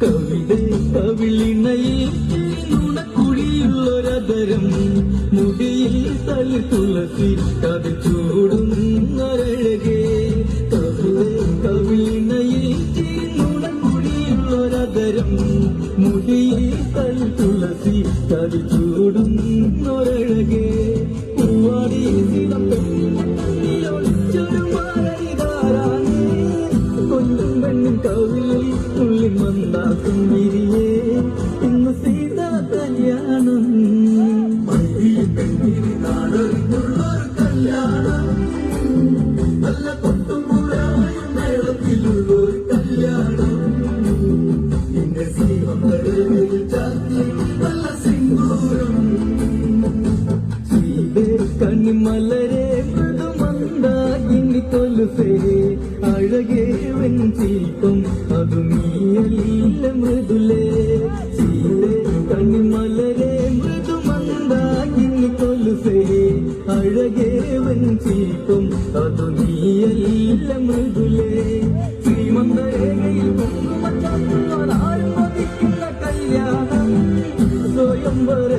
കവിത കവിളിണയിൽ നുണക്കുഴിയുള്ളൊരതരം മുടിയിൽ തളി തുളസി കവി ചൂടുന്നൊരഴകേ കവിത കവിളിണയിൽ നുണക്കുഴിയുള്ളൊരതരം മുടിയിൽ തളി തുളസി കവി ചൂടുന്നൊരഴകേ പൂവാടി ഒളിച്ചൊരു മാറിതാരാണേ കൊല്ലും പെണ്ണും കവിളിൽ ഉള്ളി മന്ദാക്കും വിരിയേ ഇന്ന് സീതാ കല്യാണം നാടൊരുള്ളൊരു കല്യാണം നല്ല കൊട്ടുമുഴായും മേളത്തിലുള്ളൊരു കല്യാണം എന്റെ സീമകളിൽ ചാത്തി നല്ല സിന്ദൂരം കണിമലരെ മൃദുമന്ദാകിനി കൊലുസേ അഴകേ വെഞ്ചിപ്പം അതു നീയല്ല മൃദുലേ സീതേ കണിമലരെ മൃദുമന്ദാകിനി കൊലുസേ അഴകേ വെഞ്ചിപ്പം അതു നീയല്ല മൃദുലേ ശ്രീമന്തരേഖയിൽ പൊങ്ങുമച്ചാത്തുവാൻ ആരും വധിക്കുന്ന കല്യാണം സ്വയംവര